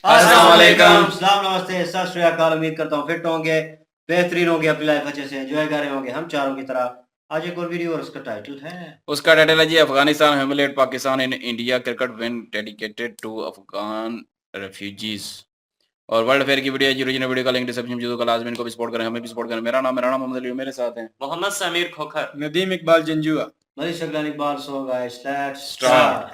अस्सलाम वालेकुम। सलाम नमस्ते, सत श्री अकाल। उम्मीद करता हूँ फिट होंगे, बेहतरीन होंगे, अपनी लाइफ अच्छे से एंजॉय कर रहे होंगे हम चारों की तरह। आज एक और वीडियो और उसका टाइटल है उसका टाइटल है जी Afghanistan humiliate Pakistan in India cricket win dedicated to Afghan refugees. और वर्ल्ड अफेयर की वीडियो है जी। ओरिजिनल वीडियो का लिंक डिस्क्रिप्शन में जो लाजमी इनको भी सपोर्ट करें, हमें भी सपोर्ट करें। मेरा नाम मोहम्मद अली, मेरे साथ हैं मोहम्मद समीर खोखर, नदीम इकबाल जंजुआ। मरी शकलान Iqbal. So guys let's start.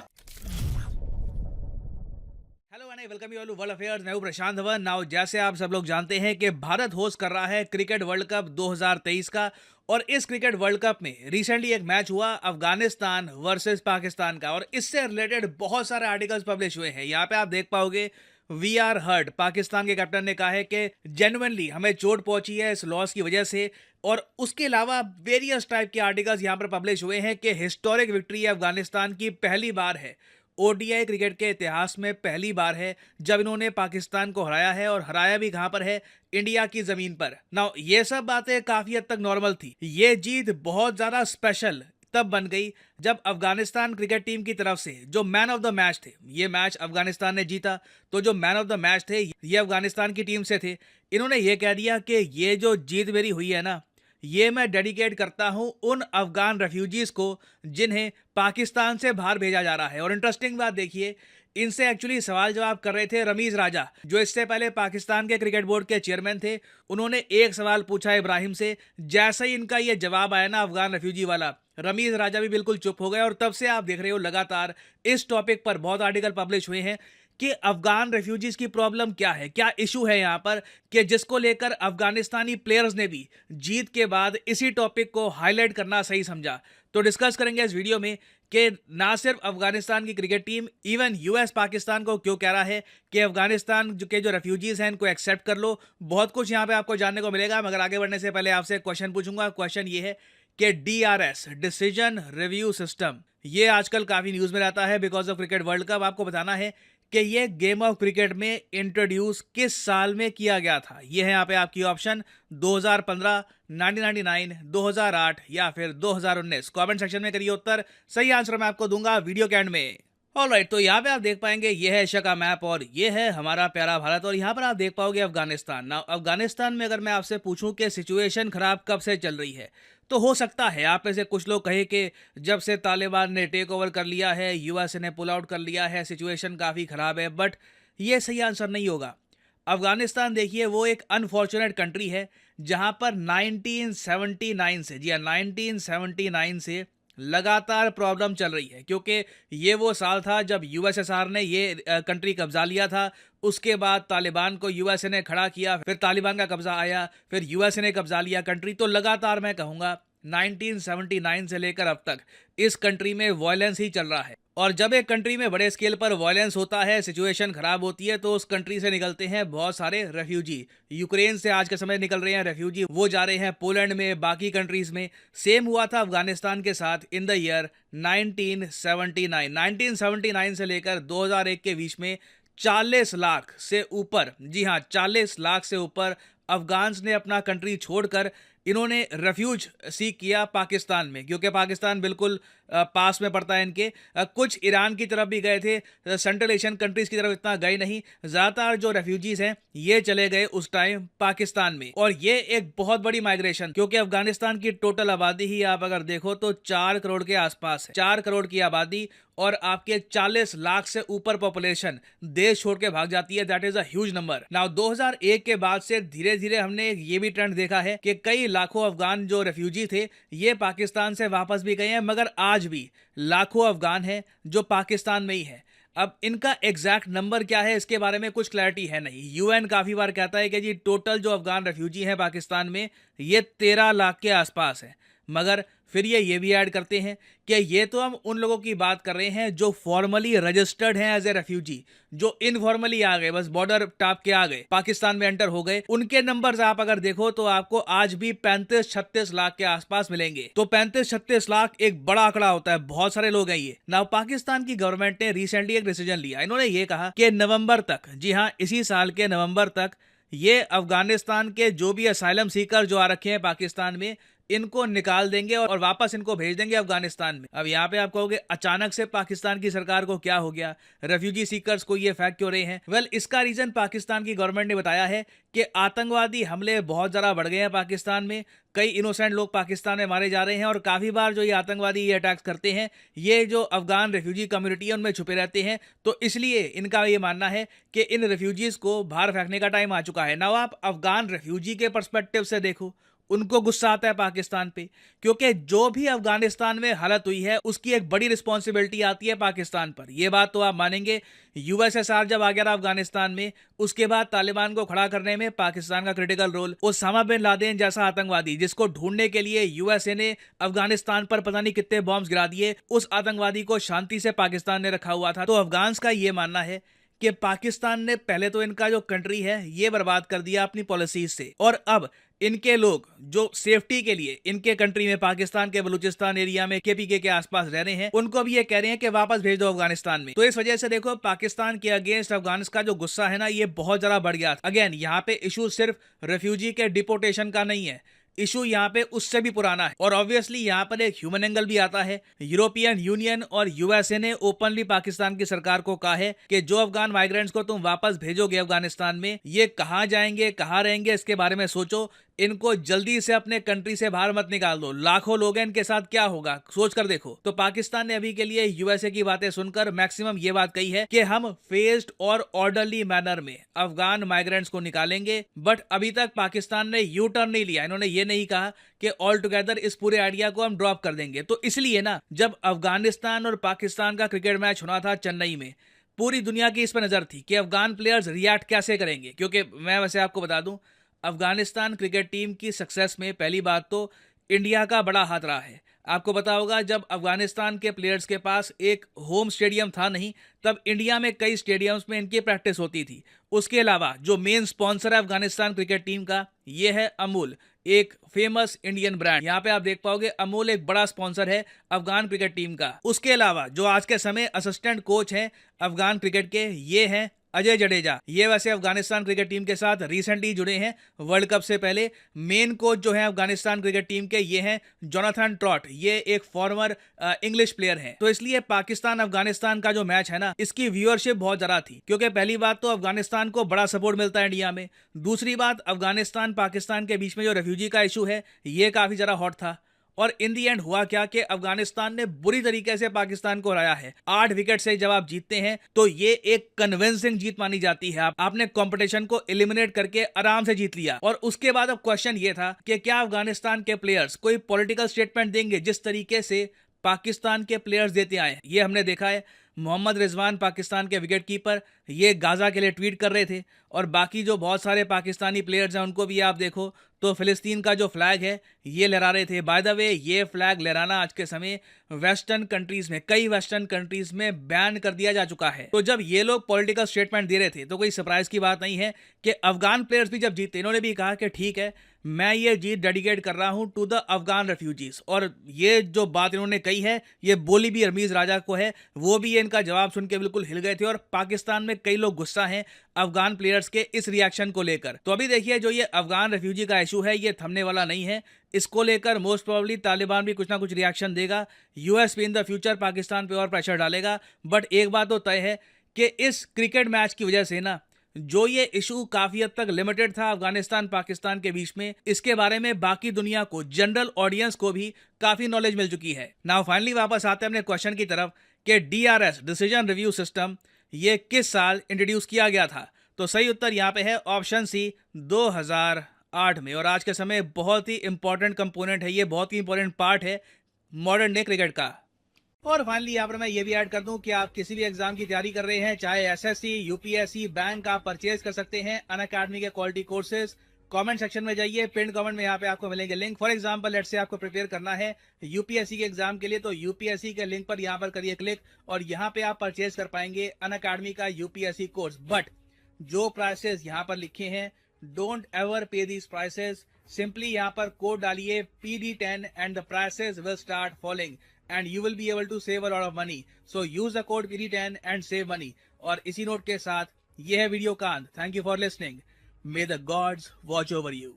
Hello and welcome you all to world affairs. मैं हूं प्रशांत धवन। नाउ जैसे आप सब लोग जानते हैं कि भारत होस्ट कर रहा है क्रिकेट वर्ल्ड कप 2023 का, और इस क्रिकेट वर्ल्ड कप में रिसेंटली एक मैच हुआ अफगानिस्तान वर्सेस पाकिस्तान का, और इससे रिलेटेड बहुत सारे आर्टिकल्स पब्लिश हुए हैं। यहाँ पे आप देख पाओगे वी आर हर्ट। पाकिस्तान के कैप्टन ने कहा है कि जेन्युइनली हमें चोट पहुंची है इस लॉस की वजह से, और उसके अलावा वेरियस टाइप के आर्टिकल्स यहाँ पर पब्लिश हुए हैं कि हिस्टोरिक विक्ट्री अफगानिस्तान की पहली बार है, ओडीआई क्रिकेट के इतिहास में पहली बार है जब इन्होंने पाकिस्तान को हराया है, और हराया भी कहां पर है, इंडिया की जमीन पर। नाउ ये सब बातें काफी हद तक नॉर्मल थी। ये जीत बहुत ज्यादा स्पेशल तब बन गई जब अफगानिस्तान क्रिकेट टीम की तरफ से जो मैन ऑफ द मैच थे, ये मैच अफगानिस्तान ने जीता, तो जो मैन ऑफ द मैच थे ये अफगानिस्तान की टीम से थे। इन्होंने ये कह दिया कि ये जो जीत मेरी हुई है ना, ये मैं डेडिकेट करता हूं उन अफगान रेफ्यूजीज को जिन्हें पाकिस्तान से बाहर भेजा जा रहा है। और इंटरेस्टिंग बात देखिए, इनसे एक्चुअली सवाल जवाब कर रहे थे रमीज राजा, जो इससे पहले पाकिस्तान के क्रिकेट बोर्ड के चेयरमैन थे। उन्होंने एक सवाल पूछा इब्राहिम से, जैसे ही इनका ये जवाब आया ना अफगान रेफ्यूजी वाला, रमीज राजा भी बिल्कुल चुप हो गए। और तब से आप देख रहे हो लगातार इस टॉपिक पर बहुत आर्टिकल पब्लिश हुए हैं कि अफगान रेफ्यूजीज की प्रॉब्लम क्या है, क्या इशू है यहाँ पर, कि जिसको लेकर अफगानिस्तानी प्लेयर्स ने भी जीत के बाद इसी टॉपिक को हाईलाइट करना सही समझा। तो डिस्कस करेंगे इस वीडियो में कि ना सिर्फ अफगानिस्तान की cricket team, even US Pakistan को क्यों कह रहा है कि अफगानिस्तान के जो रेफ्यूजीज हैं इनको एक्सेप्ट कर लो। बहुत कुछ यहाँ पे आपको जानने को मिलेगा, मगर आगे बढ़ने से पहले आपसे एक क्वेश्चन पूछूंगा। क्वेश्चन ये है कि डीआरएस, डिसीजन रिव्यू सिस्टम, ये आजकल काफी न्यूज में रहता है because of cricket world cup. आपको बताना है कि ये गेम ऑफ क्रिकेट में इंट्रोड्यूस किस साल में किया गया था। ये है यहाँ पे आपकी ऑप्शन 2015, 1999, 2008 या फिर 2019। कमेंट सेक्शन में करिए उत्तर, सही आंसर मैं आपको दूंगा वीडियो के एंड में। ऑलराइट, तो यहाँ पे आप देख पाएंगे ये है एशिया का मैप और ये है हमारा प्यारा भारत, और यहाँ पर आप देख पाओगे अफगानिस्तान। ना अफगानिस्तान में अगर मैं आपसे पूछूं कि सिचुएशन खराब कब से चल रही है, तो हो सकता है आप में से कुछ लोग कहे कि जब से तालिबान ने टेक ओवर कर लिया है, यूएस ने पुल आउट कर लिया है, सिचुएशन काफ़ी ख़राब है। बट ये सही आंसर नहीं होगा। अफगानिस्तान देखिए वो एक अनफॉर्चुनेट कंट्री है जहां पर 1979 से, जी हाँ 1979 से लगातार प्रॉब्लम चल रही है, क्योंकि ये वो साल था जब यूएसएसआर ने ये कंट्री कब्जा लिया था। उसके बाद तालिबान को यूएसए ने खड़ा किया, फिर तालिबान का कब्जा आया, फिर यूएसए ने कब्जा लिया कंट्री। तो लगातार मैं कहूँगा 1979 से लेकर अब तक इस कंट्री में वायलेंस ही चल रहा है। और जब एक कंट्री में बड़े स्केल पर वायलेंस होता है, सिचुएशन खराब होती है, तो उस कंट्री से निकलते हैं बहुत सारे रेफ्यूजी। यूक्रेन से आज के समय निकल रहे हैं रेफ्यूजी, वो जा रहे हैं पोलैंड में, बाकी कंट्रीज में। सेम हुआ था अफगानिस्तान के साथ इन द ईयर 1979। 1979 से लेकर 2001 के बीच में 40 लाख से ऊपर, जी हाँ 40 लाख से ऊपर अफगान्स ने अपना कंट्री छोड़कर इन्होंने रेफ्यूज सीख किया पाकिस्तान में, क्योंकि पाकिस्तान बिल्कुल पास में पड़ता है इनके। कुछ ईरान की तरफ भी गए थे, सेंट्रल एशियन कंट्रीज की तरफ इतना गए नहीं। ज़्यादातर जो रेफ्यूजीज हैं ये चले गए उस टाइम पाकिस्तान में, और ये एक बहुत बड़ी माइग्रेशन, क्योंकि अफगानिस्तान की टोटल आबादी ही आप अगर देखो तो 4 करोड़ के आसपास है। 4 करोड़ की आबादी और आपके 40 लाख से ऊपर पॉपुलेशन देश छोड़ के भाग जाती है। That is a huge number. Now 2001 के बाद से धीरे धीरे हमने ये भी ट्रेंड देखा है कि कई लाखों अफगान जो रेफ्यूजी थे ये पाकिस्तान से वापस भी गए हैं, मगर आज भी लाखों अफगान हैं जो पाकिस्तान में ही है। अब इनका एग्जैक्ट नंबर क्या है इसके बारे में कुछ क्लैरिटी है नहीं। यूएन काफी बार कहता है कि जी टोटल जो अफगान रेफ्यूजी हैं पाकिस्तान में ये 13 लाख के आसपास है, मगर फिर ये भी ऐड करते हैं कि ये तो हम उन लोगों की बात कर रहे हैं जो फॉर्मली रजिस्टर्ड हैं एज ए रेफ्यूजी, जो इनफॉर्मली आ गए, बस बॉर्डर टाप के आ गए, पाकिस्तान में एंटर हो गए। उनके नंबर्स आप अगर देखो तो आपको आज भी 35-36 लाख के आसपास मिलेंगे। तो 35-36 लाख एक बड़ा आंकड़ा होता है, बहुत सारे लोग हैं ये। नाउ पाकिस्तान की गवर्नमेंट ने रिसेंटली एक डिसीजन लिया। इन्होंने ये कहा कि नवंबर तक, जी हाँ इसी साल के नवंबर तक, ये अफगानिस्तान के जो भी असाइलम सीकर जो आ रखे हैं पाकिस्तान में, इनको निकाल देंगे और वापस इनको भेज देंगे अफगानिस्तान में। अब यहाँ पे आप कहोगे अचानक से पाकिस्तान की सरकार को क्या हो गया, रेफ्यूजी सीकर्स को ये फेंक क्यों रहे हैं? वेल, इसका रीजन पाकिस्तान की गवर्नमेंट ने बताया है कि आतंकवादी हमले बहुत ज्यादा बढ़ गए हैं पाकिस्तान में, कई इनोसेंट लोग पाकिस्तान में मारे जा रहे हैं और काफी बार जो ये आतंकवादी ये अटैक्स करते हैं ये जो अफगान रेफ्यूजी कम्युनिटी है उनमें छुपे रहते हैं। तो इसलिए इनका ये मानना है कि इन रेफ्यूजीज को बाहर फेंकने का टाइम आ चुका है। नाउ आप अफगान रेफ्यूजी के पर्सपेक्टिव से देखो, उनको गुस्सा आता है पाकिस्तान पे, क्योंकि जो भी अफगानिस्तान में हालत हुई है उसकी एक बड़ी रिस्पॉन्सिबिलिटी आती है पाकिस्तान पर। यह बात तो आप मानेंगे, यूएसएसआर जब आ गया था अफगानिस्तान में, उसके बाद तालिबान को खड़ा करने में पाकिस्तान का critical role. Osama bin Laden जैसा आतंकवादी जिसको ढूंढने के लिए यूएसए ने अफगानिस्तान पर पता नहीं कितने बॉम्ब्स गिरा दिए, उस आतंकवादी को शांति से पाकिस्तान ने रखा हुआ था। तो अफगान्स का ये मानना है कि पाकिस्तान ने पहले तो इनका जो कंट्री है ये बर्बाद कर दिया अपनी पॉलिसीज से, और अब इनके लोग जो सेफ्टी के लिए इनके कंट्री में पाकिस्तान के बलूचिस्तान एरिया में केपीके के आसपास रह रहे हैं, उनको भी ये कह रहे हैं कि वापस भेज दो अफगानिस्तान में। तो इस वजह से देखो पाकिस्तान के अगेंस्ट अफगान का जो गुस्सा है ना ये बहुत ज्यादा बढ़ गया। अगेन यहाँ पे इशू सिर्फ रेफ्यूजी के डिपोर्टेशन का नहीं है, इशू यहाँ पे उससे भी पुराना है। और ऑब्वियसली यहाँ पर एक ह्यूमन एंगल भी आता है। यूरोपियन यूनियन और यूएसए ने ओपनली पाकिस्तान की सरकार को कहा है कि जो अफगान माइग्रेंट्स को तुम वापस भेजोगे अफगानिस्तान में, ये कहाँ जाएंगे कहाँ रहेंगे इसके बारे में सोचो, इनको जल्दी से अपने कंट्री से बाहर मत निकाल दो। लाखों लोग हैं, इनके साथ क्या होगा सोच कर देखो। तो पाकिस्तान ने अभी के लिए यूएसए की बातें सुनकर मैक्सिमम ये बात कही है कि हम फेस्ड और ऑर्डरली मैनर में अफगान माइग्रेंट्स को निकालेंगे। बट अभी तक पाकिस्तान ने यू टर्न नहीं लिया, इन्होंने ये नहीं कहा कि ऑल टुगेदर इस पूरे आइडिया को हम ड्रॉप कर देंगे। तो इसलिए ना जब अफगानिस्तान और पाकिस्तान का क्रिकेट मैच होना था चेन्नई में, पूरी दुनिया की इस पर नजर थी कि अफगान प्लेयर्स रिएक्ट कैसे करेंगे। क्योंकि मैं वैसे आपको बता दूं, अफगानिस्तान क्रिकेट टीम की सक्सेस में पहली बात तो इंडिया का बड़ा हाथ रहा है। आपको पता होगा जब अफगानिस्तान के प्लेयर्स के पास एक होम स्टेडियम था नहीं, तब इंडिया में कई स्टेडियम्स में इनकी प्रैक्टिस होती थी। उसके अलावा जो मेन स्पॉन्सर है अफगानिस्तान क्रिकेट टीम का, ये है अमूल, एक फेमस इंडियन ब्रांड। यहाँ पे आप देख पाओगे अमूल एक बड़ा स्पॉन्सर है अफगान क्रिकेट टीम का। उसके अलावा जो आज के समय असिस्टेंट कोच हैं अफगान क्रिकेट के, ये हैं अजय जडेजा। ये वैसे अफगानिस्तान क्रिकेट टीम के साथ रिसेंटली जुड़े हैं वर्ल्ड कप से पहले। मेन कोच जो है अफगानिस्तान क्रिकेट टीम के, ये हैं जोनाथन ट्रॉट, ये एक फॉर्मर इंग्लिश प्लेयर हैं। तो इसलिए पाकिस्तान अफगानिस्तान का जो मैच है ना, इसकी व्यूअरशिप बहुत ज्यादा थी। क्योंकि पहली बात तो अफगानिस्तान को बड़ा सपोर्ट मिलता है इंडिया में, दूसरी बात अफगानिस्तान पाकिस्तान के बीच में जो रेफ्यूजी का इशू है ये काफी ज्यादा हॉट था। और इन दी एंड हुआ क्या कि अफगानिस्तान ने बुरी तरीके से पाकिस्तान को हराया है। 8 विकेट से जब आप जीतते हैं तो ये एक कन्विंसिंग जीत मानी जाती है। आपने कंपटीशन को एलिमिनेट करके आराम से जीत लिया। और उसके बाद अब क्वेश्चन ये था कि क्या अफगानिस्तान के प्लेयर्स कोई पॉलिटिकल स्टेटमेंट देंगे जिस तरीके से पाकिस्तान के प्लेयर्स देते आए। ये हमने देखा है, मोहम्मद रिजवान पाकिस्तान के विकेट कीपर, ये गाजा के लिए ट्वीट कर रहे थे। और बाकी जो बहुत सारे पाकिस्तानी प्लेयर्स हैं उनको भी आप देखो तो फिलिस्तीन का जो फ्लैग है ये लहरा रहे थे। बाय द वे, ये फ्लैग लहराना आज के समय वेस्टर्न कंट्रीज में, कई वेस्टर्न कंट्रीज में बैन कर दिया जा चुका है। तो जब ये लोग पॉलिटिकल स्टेटमेंट दे रहे थे तो कोई सरप्राइज की बात नहीं है कि अफगान प्लेयर्स भी जब जीते, इन्होंने भी कहा कि ठीक है, मैं ये जीत डेडिकेट कर रहा हूं टू द अफगान रेफ्यूजीज। और ये जो बात इन्होंने कही है ये बोली भी रमीज राजा को है, वो भी इनका जवाब सुन के बिल्कुल हिल गए थे। और पाकिस्तान में कई लोग गुस्सा हैं अफगान प्लेयर्स के इस रिएक्शन को लेकर। तो अभी देखिए जो ये अफगान रेफ्यूजी का इशू है ये थमने वाला नहीं है। इसको लेकर मोस्ट प्रोबेबली तालिबान भी कुछ ना कुछ रिएक्शन देगा, यूएस भी इन द फ्यूचर पाकिस्तान पे और प्रेशर डालेगा। बट एक बात तो तय है कि इस क्रिकेट मैच की वजह से ना जो ये इशू काफी हद तक लिमिटेड था अफगानिस्तान पाकिस्तान के बीच में, इसके बारे में बाकी दुनिया को, जनरल ऑडियंस को भी काफी नॉलेज मिल चुकी है। नाउ फाइनली वापस आते हैं अपने क्वेश्चन की तरफ कि डीआरएस डिसीजन रिव्यू सिस्टम ये किस साल इंट्रोड्यूस किया गया था। तो सही उत्तर यहाँ पे है ऑप्शन सी, 2008 में। और आज के समय बहुत ही इंपॉर्टेंट कंपोनेंट है ये, बहुत ही इंपॉर्टेंट पार्ट है मॉडर्न डे क्रिकेट का। और फाइनली यहाँ पर मैं ये भी ऐड कर दूं कि आप किसी भी एग्जाम की तैयारी कर रहे हैं, चाहे एसएससी, यूपीएससी, बैंक, आप परचेज कर सकते हैं अनअकैडमी के क्वालिटी कोर्सेज। कमेंट सेक्शन में जाइए, पिन कमेंट में यहाँ पे आपको मिलेंगे link. For example let's say आपको प्रिपेयर करना है यूपीएससी के एग्जाम के लिए, तो यूपीएससी के लिंक पर यहाँ पर करिए क्लिक और यहाँ पे आप परचेज कर पाएंगे अनअकैडमी का यूपीएससी कोर्स। बट जो प्राइसेस यहाँ पर लिखे हैं, डोंट एवर पे दीज प्राइसेस। सिंपली यहाँ पर कोड डालिए PD10 and the prices will start falling and you will be able to save a lot of money. So use the code PD10 and save money. और इसी note के साथ ये है video का अंत। Thank you for listening. May the gods watch over you.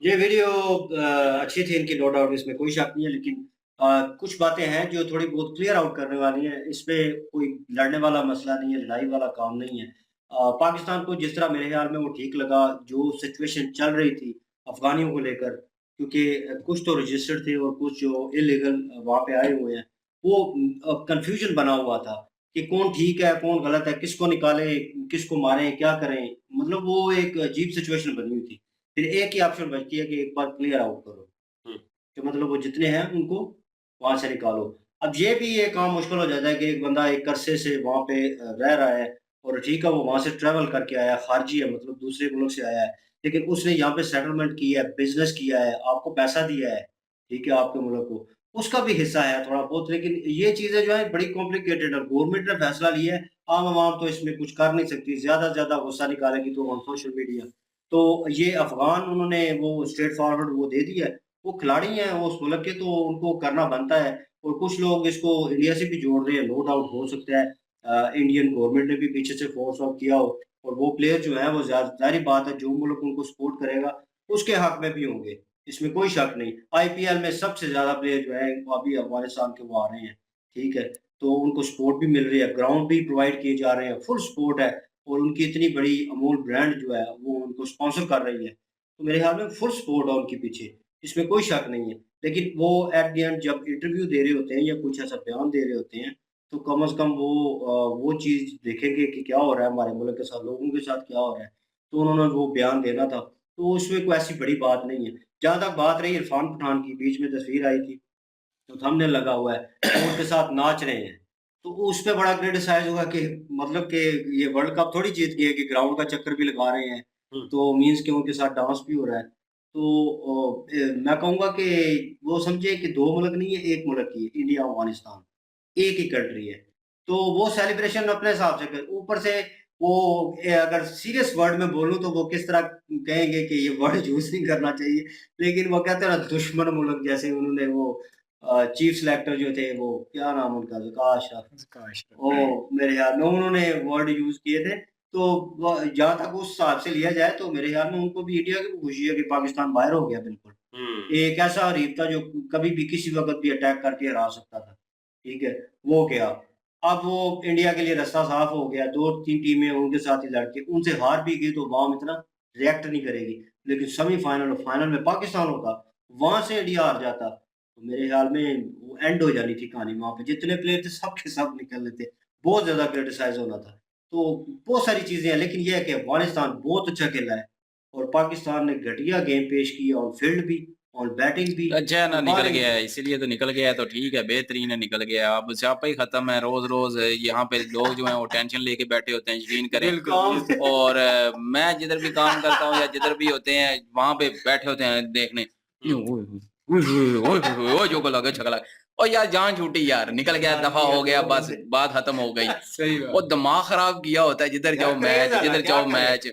ये video अच्छी थी इनकी, नो डाउट, इसमें कोई शक नहीं है, लेकिन कुछ बातें हैं जो थोड़ी बहुत क्लियर आउट करने वाली हैं। इसमें कोई लड़ने वाला मसला नहीं है, लड़ाई वाला काम नहीं है। पाकिस्तान को जिस तरह मेरे ख्याल में वो ठीक लगा, जो सिचुएशन चल रही थी अफ़गानियों को लेकर, क्योंकि कुछ तो रजिस्टर्ड थे और कुछ जो इल्लीगल वहाँ पे आए हुए हैं, वो कन्फ्यूजन बना हुआ था कि कौन ठीक है, कौन गलत है, किसको निकालें, किसको मारें, क्या करें? मतलब वो एक अजीब सिचुएशन बनी हुई थी। फिर एक ही ऑप्शन बचती है कि एक बार क्लियर आउट करो। कि मतलब वो जितने हैं उनको वहाँ से निकालो। अब ये भी ये काम मुश्किल हो जाता है कि एक बंदा एक अरसे से वहाँ पे रह रहा है और ठीक है, वो वहाँ से ट्रैवल करके आया है, खारजी है, मतलब दूसरे मुल्क से आया है, लेकिन उसने यहाँ पे सेटलमेंट किया है, बिज़नेस किया है, आपको पैसा दिया है, ठीक है, आपके मुल्क को। उसका भी हिस्सा है थोड़ा बहुत, लेकिन ये चीज़ें जो है बड़ी कॉम्प्लिकेटेड है। गवर्नमेंट ने फैसला लिया है, आम आवाम तो इसमें कुछ कर नहीं सकती, ज़्यादा से ज़्यादा गुस्सा निकालेगी तो ऑन सोशल मीडिया। तो ये अफ़गान उन्होंने वो स्ट्रेट फॉरवर्ड वो दे दिया है। वो खिलाड़ी हैं, वो उस मुल्क के, तो उनको करना बनता है। और कुछ लोग इसको इंडिया से भी जोड़ रहे हैं, नो डाउट हो सकता है इंडियन गवर्नमेंट ने भी पीछे से फोर्स आउट किया हो और वो प्लेयर जो हैं वो ज़ाहिर बात है, जो मुल्क उनको सपोर्ट करेगा उसके हक में भी होंगे, इसमें कोई शक नहीं। आईपीएल में सबसे ज़्यादा प्लेयर जो है वो अभी अफ़गानिस्तान के वो आ रहे हैं, ठीक है? तो उनको सपोर्ट भी मिल रही है, ग्राउंड भी प्रोवाइड किए जा रहे हैं, फुल सपोर्ट है और उनकी इतनी बड़ी अमूल ब्रांड जो है वो उनको स्पॉन्सर कर रही है। तो मेरे ख्याल में फुल सपोर्ट है उनके पीछे। इसमें कोई शक नहीं है। लेकिन वो एट द एंड जब इंटरव्यू दे रहे होते हैं या कुछ ऐसा बयान दे रहे होते हैं, तो कम से कम वो चीज़ देखेंगे कि क्या हो रहा है हमारे मुल्क के साथ, लोगों के साथ क्या हो रहा है। तो उन्होंने वो बयान देना था। तो उसमें कोई ऐसी बड़ी बात नहीं है। जहाँ तक बात रही इरफान पठान की, बीच में तस्वीर आई थी, तो थंबनेल लगा हुआ है, वो उनके साथ नाच रहे हैं। तो उस पे बड़ा क्रिटिसाइज़ हुआ कि मतलब कि ये वर्ल्ड कप थोड़ी जीत गए कि ग्राउंड का चक्कर भी लगा रहे हैं। तो मीन्स कि उनके साथ डांस भी हो रहा है। तो मैं कहूँगा कि वो समझे कि 2 मुल्क नहीं है, 1 मुल्क ही है, इंडिया अफ़गानिस्तान, एक ही कंट्री है। तो वो सेलिब्रेशन अपने हिसाब से करे। ऊपर से वो अगर सीरियस वर्ड में बोलूँ तो वो किस तरह कहेंगे कि ये वर्ड यूज़ नहीं करना चाहिए। लेकिन वो कहते हैं ना, दुश्मन मुल्क, जैसे उन्होंने वो चीफ सेलेक्टर जो थे, वो क्या नाम उनका, विकास मेरे ख्याल में उन्होंने वर्ड यूज़ किए थे। तो जहाँ तक उस हिसाब से लिया जाए तो मेरे ख्याल में उनको भी इंडिया की भी खुशी है कि पाकिस्तान बाहर हो गया बिल्कुल। एक ऐसा हरीफ था जो कभी भी किसी वक़्त भी अटैक करके हरा सकता था, ठीक है? वो गया। अब वो इंडिया के लिए रास्ता साफ हो गया, 2-3 टीमें उनके साथ ही लड़के, उनसे हार भी गई तो अवाम इतना रिएक्ट नहीं करेगी। लेकिन सेमीफ़ाइनल और फाइनल में पाकिस्तान होता, वहाँ से इंडिया हार जाता, तो मेरे ख्याल में वो एंड हो जानी थी कहानी वहाँ पे। जितने प्लेयर थे सब के सब निकलने थे, बहुत ज़्यादा क्रिटिसाइज़ होना था। तो बहुत सारी चीज़ें हैं, लेकिन ये है कि अफ़गानिस्तान बहुत अच्छा खेला है और पाकिस्तान ने घटिया गेम पेश की ऑन फील्ड भी, ऑन बैटिंग भी अच्छा है ना, और निकल बॉलिंग गया भी। है, इसीलिए तो निकल गया है, तो ठीक है, बेहतरीन है, निकल गया है। अब स्यापा ही खत्म है, रोज़-रोज़ यहाँ पे लोग जो हैं वो टेंशन लेके बैठे होते हैं, यकीन करें। काम और मैं जिधर भी काम करता हूँ या जिधर भी होते हैं, वहाँ पे बैठे होते हैं देखने। ओए होए! ओए होए! ओए होए होए! ओए जो लगे छका लगा। ओह यार जान छूटी यार, निकल गया, मार दफ़ा दिया हो गया, लोगों बस ने। बात खत्म हो गई। सही वो बात। दिमाग खराब किया होता है, जिधर यार जाओ मैच, क्रेज़ है ना, जिधर क्या जाओ करें? मैच।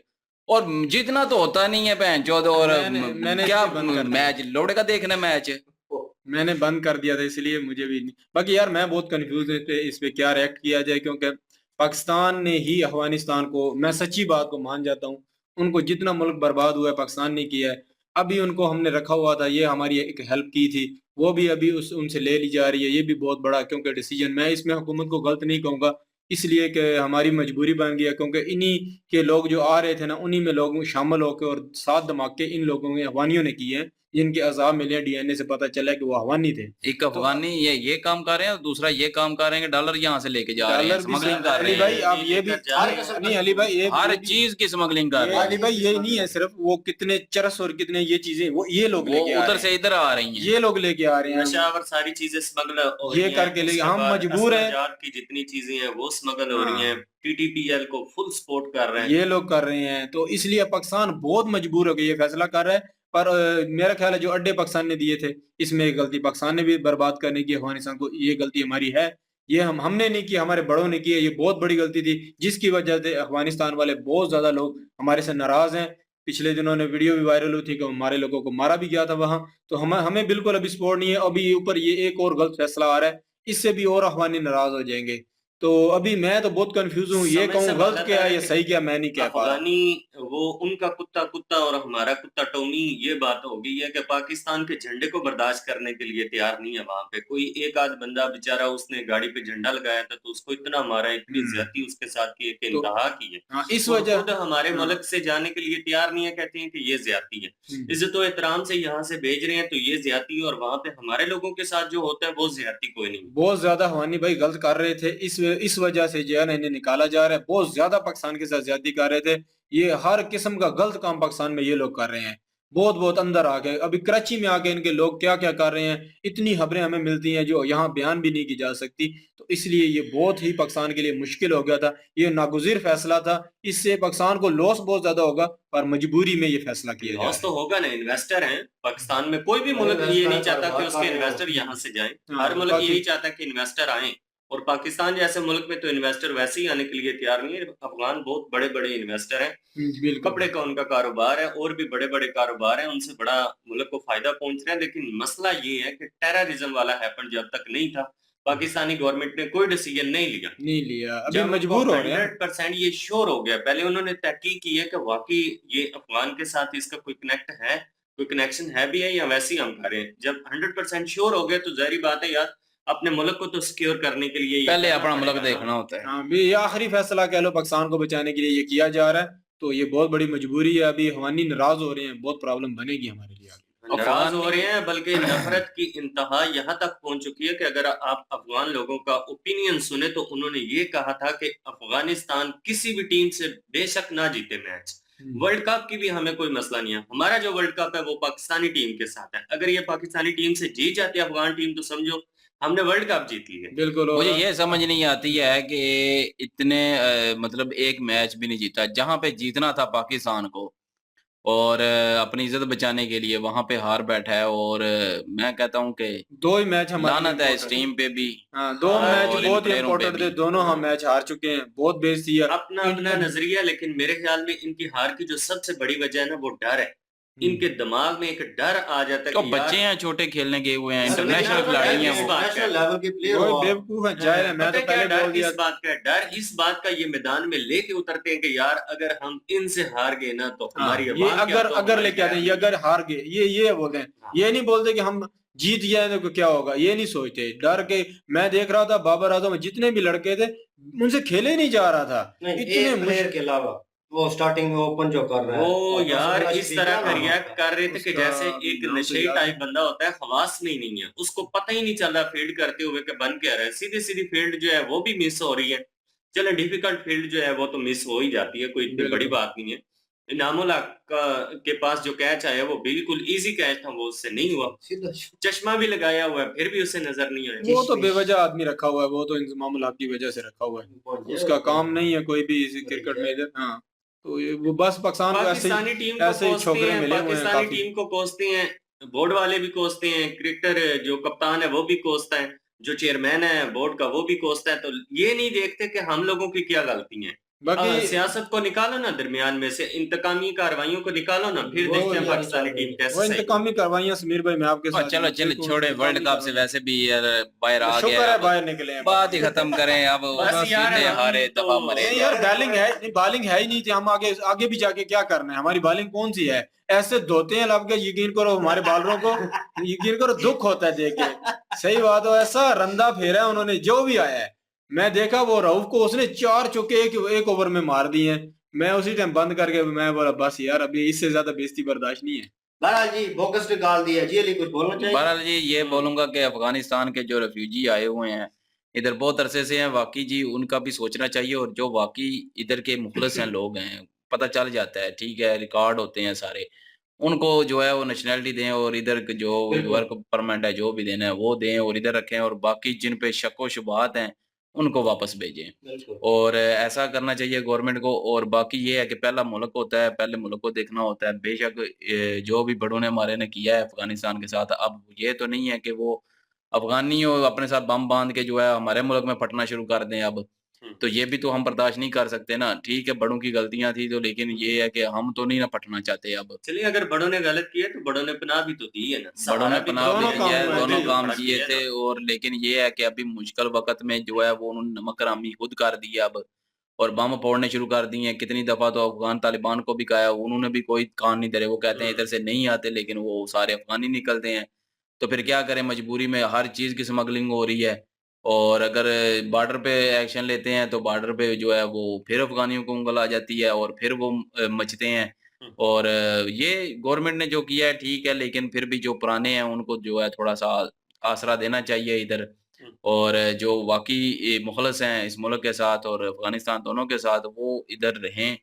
और जीतना तो होता नहीं है भैनचोद, और मैंने क्या इसलिए बंद कर दिया। मैच लौड़े का देखना मैच। मैंने बंद कर दिया था इसलिए मुझे भी नहीं, बाकी यार मैं बहुत कंफ्यूज इस पे क्या रिएक्ट किया जाए, क्योंकि पाकिस्तान ने ही अफगानिस्तान को, मैं सच्ची बात को मान जाता हूँ, उनको जितना मुल्क बर्बाद हुआ है पाकिस्तान ने किया है। अभी उनको हमने रखा हुआ था, ये हमारी एक हेल्प की थी, वो भी अभी उस उनसे ले ली जा रही है, ये भी बहुत बड़ा क्योंकि डिसीजन, मैं इसमें हुकूमत को गलत नहीं कहूँगा, इसलिए कि हमारी मजबूरी बन गई है, क्योंकि इन्हीं के लोग जो आ रहे थे ना, उन्हीं में लोग शामिल होकर और सात धमाके इन लोगों ने, अफगानियों ने किए हैं, जिनके अज़ाब मिले, डीएनए से पता चला कि वो अफगानी थे। एक तो अफ़गानी ये काम कर रहे हैं और दूसरा ये काम कर रहे हैं कि डॉलर यहाँ से लेके जा रहे हैं, डॉलर भी स्मगलिंग कर रहे अली भाई, हैं। आप ये भी नहीं अली भाई, हर ये भी चीज़ की स्मगलिंग कर ये रहे अली हैं। भाई ये नहीं है सिर्फ, वो कितने चरस और कितने ये चीजें वो ये लोग वो लेके आ उधर रहे से हैं, इधर आ रही हैं। ये लोग लेके आ रहे हैं, नशावर सारी चीजें स्मगल हो ये रही हैं। करके ले, उसके हम बाद मजबूर हैं, असलाजात की जितनी चीजें हैं वो स्मगल हो रही हाँ, हैं। टीटीपीएल को फुल सपोर्ट कर रहे हैं। ये लोग कर रहे हैं, तो इसलिए पाकिस्तान बहुत मजबूर हो गई ये फैसला कर रहा है। पर मेरा ख्याल है जो अड्डे पाकिस्तान ने दिए थे, इसमें एक गलती पाकिस्तान ने भी बर्बाद करने की अफगानिस्तान को, ये गलती हमारी है, ये हमने नहीं की, हमारे बड़ों ने की है, ये बहुत बड़ी गलती थी, जिसकी वजह से अफगानिस्तान वाले बहुत ज्यादा लोग हमारे से नाराज हैं। पिछले दिनों ने वीडियो भी वायरल हुई थी कि हमारे लोगों को मारा भी गया था वहां, तो हमें हमें बिल्कुल अभी सपोर्ट नहीं है। अभी ऊपर ये एक और गलत फैसला आ रहा है, इससे भी और अफगानी नाराज हो जाएंगे। तो अभी मैं तो बहुत कंफ्यूज हूँ, ये समय कहूँ से गलत बदल क्या रहा है है या कि सही क्या, मैं नहीं कह पा रहा। अफगानी वो उनका कुत्ता कुत्ता और हमारा कुत्ता टोनी, ये बात हो गई है कि पाकिस्तान के झंडे को बर्दाश्त करने के लिए तैयार नहीं है। वहां पे कोई एक आध बंदा बेचारा, उसने गाड़ी पे झंडा लगाया था तो उसको इतना मारा, इतनी ज्यादती उसके साथ की है कि तो इंतहा की है। हाँ, इस और वजह खुद हमारे हाँ, मुल्क से जाने के लिए तैयार नहीं है, कहते हैं कि ये ज्यादती है। इज्जत और एहतराम से यहाँ से भेज रहे हैं तो ये ज्यादती है, और वहां पे हमारे लोगों के साथ जो होता है वो ज्यादती कोई नहीं। बहुत ज्यादा हवानी भाई गलत कर रहे थे। इस वजह से जो है ना इन्हें निकाला जा रहा है। बहुत ज्यादा पाकिस्तान के साथ ज्यादती कर रहे थे। ये हर किस्म का गलत काम पाकिस्तान में ये लोग कर रहे हैं। बहुत बहुत अंदर आ गए। अभी कराची में आके इनके लोग क्या क्या कर रहे हैं, इतनी खबरें हमें मिलती हैं जो यहाँ बयान भी नहीं की जा सकती। तो इसलिए ये बहुत ही पाकिस्तान के लिए मुश्किल हो गया था। ये नागुज़िर फैसला था। इससे पाकिस्तान को लॉस बहुत ज्यादा होगा, पर मजबूरी में ये फैसला किया जा लॉस रहा तो होगा ना, इन्वेस्टर हैं पाकिस्तान में। कोई भी मुल्क ये नहीं चाहता कि उसके इन्वेस्टर यहाँ से जाएं। हाँ, हर मुल्क बाकी- यही चाहता है कि इन्वेस्टर आए, और पाकिस्तान जैसे मुल्क में तो इन्वेस्टर वैसे ही आने के लिए तैयार नहीं है। अफगान बहुत बड़े बड़े इन्वेस्टर हैं, है। बिल्कुल। कपड़े का उनका कारोबार है, और भी बड़े बड़े कारोबार हैं, उनसे बड़ा मुल्क को फायदा पहुंच रहा है। लेकिन मसला ये है कि टेररिज्म वाला हैपन जब तक नहीं था, पाकिस्तानी गवर्नमेंट ने कोई डिसीजन नहीं लिया। नहीं लिया, अभी जब मजबूर हो रहे हैं। 100% ये श्योर हो गया, पहले उन्होंने तहकीक की है कि वाकई ये अफगान के साथ इसका कोई कनेक्ट है, कोई कनेक्शन है भी है, या वैसे ही हम कर रहे हैं। जब 100% श्योर हो गया तो जाहिर बात है यार, अपने मुल्क को तो सिक्योर करने के लिए ये पहले करना अपना मुल्क पड़ेगा ना। देखना होता है। हाँ, भी ये आखिरी फैसला कह लो पाकिस्तान को बचाने के लिए ये किया जा रहा है। तो ये बहुत बड़ी मजबूरी है। अभी हमानी नाराज हो रहे हैं, बहुत प्रॉब्लम बनेगी हमारे लिए आगे। नाराज हो रहे हैं, बल्कि नफरत की इंतहा यहाँ तक पहुंच चुकी है कि अगर आप अफगान लोगों का ओपिनियन सुने तो उन्होंने ये कहा था कि अफगानिस्तान किसी भी टीम से बेशक ना जीते मैच, वर्ल्ड कप की भी हमें कोई मसला नहीं है। हमारा जो वर्ल्ड कप है वो पाकिस्तानी टीम के साथ है। अगर ये पाकिस्तानी टीम से जीत जाती है अफगान टीम, तो समझो हमने वर्ल्ड कप जीत ली है। बिल्कुल। मुझे ये समझ नहीं आती है कि इतने मतलब एक मैच भी नहीं जीता जहां पे जीतना था पाकिस्तान को, और अपनी इज्जत बचाने के लिए वहां पे हार बैठा है। और मैं कहता हूं कि दो ही मैच हमारे लिए लानत है इस important टीम पे भी। हाँ, दो हाँ, मैच और इन बहुत ही प्लेयरों पे इंपॉर्टेंट थे। भी। दोनों हम मैच हार चुके हैं, बहुत बेइज्जती है। अपना अपना नजरिया, लेकिन मेरे ख्याल में इनकी हार की जो सबसे बड़ी वजह है ना, वो डर है। इनके दिमाग में एक डर आ जाता है तो कि बच्चे यार, हैं, छोटे खेलने गए हुए हैं, असल में इंटरनेशनल क्या खिलाड़ी हैं इस वो। बात नेशनल लेवल के प्लेयर कोई हो बेवकूफ है, जाहिर है। मैं पता तो है क्या पहले डर बोल दिया। किस बात का है? डर इस बात का ये मैदान में लेके उतरते हैं कि यार अगर हम इनसे हार गए ना तो हाँ, हमारी ये अवाम क्या, अगर तो अगर हमारी लेके आते हैं, ये फैमिली। अगर हार गए, ये बोलते हैं। हाँ। ये नहीं बोलते कि हम जीत गए तो क्या होगा, ये नहीं सोचते। डर के मैं देख रहा था बाबर आजम में जितने भी लड़के थे उनसे खेले नहीं जा रहा था। नहीं, इतने एक प्लेयर के अलावा वो स्टार्टिंग में ओपन जो कर रहा है वो और यार पर्सनल इस तरह का क्या नाम रिएक्ट है? कर रहे थे कि उसका जैसे एक नाम तो नशे याद टाइप बंदा होता है, खवास में ही नहीं है, उसको पता ही नहीं चल रहा फील्ड करते हुए कि बन क्या रहा है। सीधी सीधी फील्ड जो है वो भी मिस हो रही है। चलो डिफिकल्ट फील्ड जो है वो तो मिस हो ही जाती है, कोई इतनी बड़ी बिल्कुल। बात नहीं है। इनामुल्लाह के पास जो कैच आया वो बिल्कुल इजी कैच था, वो उससे नहीं हुआ। सीधा चश्मा भी लगाया हुआ है फिर भी उसे नजर नहीं आया। वो तो बेवजह आदमी रखा हुआ है, वो तो इंजमाम उल हक की वजह से रखा हुआ है। उसका काम नहीं है कोई भी इसी क्रिकेट में इधर। हाँ, तो वो बस पाकिस्तान को पाकिस्तानी टीम को ऐसे ही कोसते छोकरे हैं, मिले हुए हैं पाकिस्तानी काफी। टीम को कोसते हैं, बोर्ड वाले भी कोसते हैं, क्रिकेटर जो कप्तान है वो भी कोसता है, जो चेयरमैन है बोर्ड का वो भी कोसता है। तो ये नहीं देखते कि हम लोगों की क्या गलती है। बाकी सियासत को निकालो ना दरमियान में से, इंतकामी कार्रवाइयों को निकालो ना, फिर वो देखते हैं यार पाकिस्तानी चल टीम रही कैसे वो सही। इंतकामी कार्रवाइयां समीर भाई मैं आपके और साथ चलो हूँ। चलो बिल्कुल छोड़े, वर्ल्ड इंतकामी कप से कार्रवाइयां। वैसे भी यार बाहर आ शुक्र गया है अब। बाहर निकले हैं। बात ही खत्म करें अब। बस यार, सीधे हम हारे तो- दफा मरे। नहीं यार, बॉलिंग है नहीं, बॉलिंग है ही नहीं थी। हम आगे आगे भी जाके क्या करना है? हमारी बॉलिंग कौन सी है? ऐसे धोते हैं लब के, यकीन करो हमारे बॉलरों को, यकीन करो दुख होता है देख के। सही बात हो, ऐसा रंदा फेरा है उन्होंने जो भी आया है। मैं देखा वो रऊफ को उसने 4 चौके एक ओवर में मार दिए हैं। मैं उसी टाइम बंद करके मैं बोला बस यार अभी इससे ज्यादा बेइज्जती बर्दाश्त नहीं है। बहरहाल जी बोगस निकाल दिया जी। अली कुछ बोलना चाहिए? बहरहाल जी ये बोलूंगा कि अफगानिस्तान के जो रेफ्यूजी आए हुए हैं इधर बहुत अरसे से हैं, वाकई जी उनका भी सोचना चाहिए। और जो वाकई इधर के मुखलिस हैं लोग हैं, पता चल जाता है, ठीक है, रिकॉर्ड होते हैं सारे, उनको जो है वो नेशनैलिटी दें, और इधर के जो बिल्कुल। वर्क परमिट है जो भी देना है वो दें, और इधर रखें। और बाकी जिन पे शक व शुबहात हैं उनको वापस भेजें। बिल्कुल। और ऐसा करना चाहिए गवर्नमेंट को। और बाकी ये है कि पहला मुल्क होता है, पहले मुल्क को देखना होता है। बेशक जो भी बड़ों ने हमारे ने किया है अफगानिस्तान के साथ, अब ये तो नहीं है कि वो अफगानी हो अपने साथ बम बांध के जो है हमारे मुल्क में फटना शुरू कर दें अब। तो ये भी तो हम बर्दाश्त नहीं कर सकते ना। ठीक है बड़ों की गलतियां थी तो, लेकिन ये है कि हम तो नहीं ना फटना चाहते अब। चलिए, अगर बड़ों ने गलत किया तो बड़ों ने पनाह भी तो दी है ना, बड़ों ने सहारा भी पनाह तो भी दोनों दिया दिया है, है, काम हुए दोनों थे। काम बड़ा किए किया थे। ना। और लेकिन ये है कि अभी मुश्किल वक़्त में जो है वो उन्होंने नमक हरामी खुद कर दिया अब। और बम फोड़ने शुरू कर दिए हैं। कितनी दफा तो अफगान तालिबान को भी कहा है, उन्होंने भी कोई कान नहीं धरे। वो कहते हैं इधर से नहीं आते, लेकिन वो सारे अफगानी निकलते हैं। तो फिर क्या करें, मजबूरी में हर चीज की स्मगलिंग हो रही है। और अगर बॉर्डर पे एक्शन लेते हैं तो बॉर्डर पे जो है वो फिर अफगानियों को उंगल आ जाती है और फिर वो मचते हैं। और ये गवर्नमेंट ने जो किया है ठीक है, लेकिन फिर भी जो पुराने हैं उनको जो है थोड़ा सा आसरा देना चाहिए इधर। और जो वाकई मुखलस हैं इस मुल्क के साथ और अफगानिस्तान दोनों के साथ, वो इधर रहें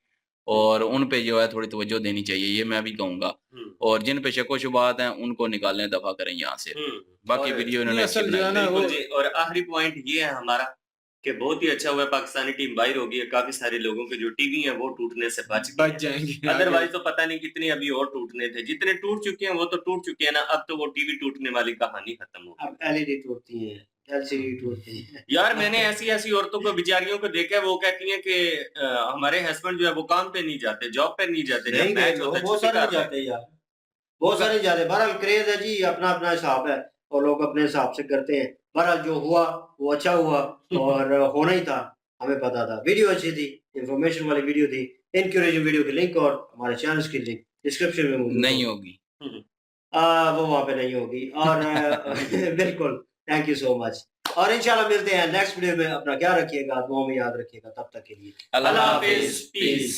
और उन पे जो है थोड़ी तवज्जो देनी चाहिए, ये मैं भी कहूँगा। और जिन पे शक व शुबहात हैं उनको निकालने दफा करें यहाँ से। बाकी और वीडियो नहीं, इन्होंने असल अच्छी जो है बनाई। ना बिल्कुल वो जी। और आखिरी पॉइंट ये है हमारा कि बहुत ही अच्छा हुआ है पाकिस्तानी टीम बाहर हो गई है, काफी सारे लोगों के जो टीवी हैं वो टूटने से बच गए बच हैं। जाएंगे अदरवाइज तो पता नहीं कितने अभी और टूटने थे। जितने टूट चुके हैं वो तो टूट चुके हैं ना, अब तो वो टीवी टूटने वाली कहानी खत्म हो गई। अब एलईडी टूटती है, एलसीडी टूटती है। यार मैंने ऐसी औरतों को बेचारियों को देखा है, वो कहती हैं कि हमारे हस्बैंड जो है वो काम पे नहीं जाते, जॉब पे नहीं जाते, नहीं जब गए मैच लोग, होता है बहुत छुट्टी सारे कर जाते हैं यार, बहुत सारे जाते हैं। बहरहाल क्रेज है जी, अपना अपना हिसाब है और लोग अपने हिसाब से करते हैं। बहरहाल जो हुआ वो अच्छा हुआ और होना ही था, हमें पता था। वीडियो अच्छी थी, इंफॉर्मेशन वाली वीडियो थी। इनकरेजिंग वीडियो की लिंक और हमारे चैनल की लिंक डिस्क्रिप्शन में मौजूद नहीं है। होगी। वो वहाँ पे नहीं होगी और बिल्कुल, थैंक यू सो मच। और इंशाल्लाह मिलते हैं नेक्स्ट वीडियो में। अपना ख्याल रखिएगा, दुआ में याद रखिएगा। तब तक के लिए अल्लाह अल्लाह हाफिज, हाफिज, पीस।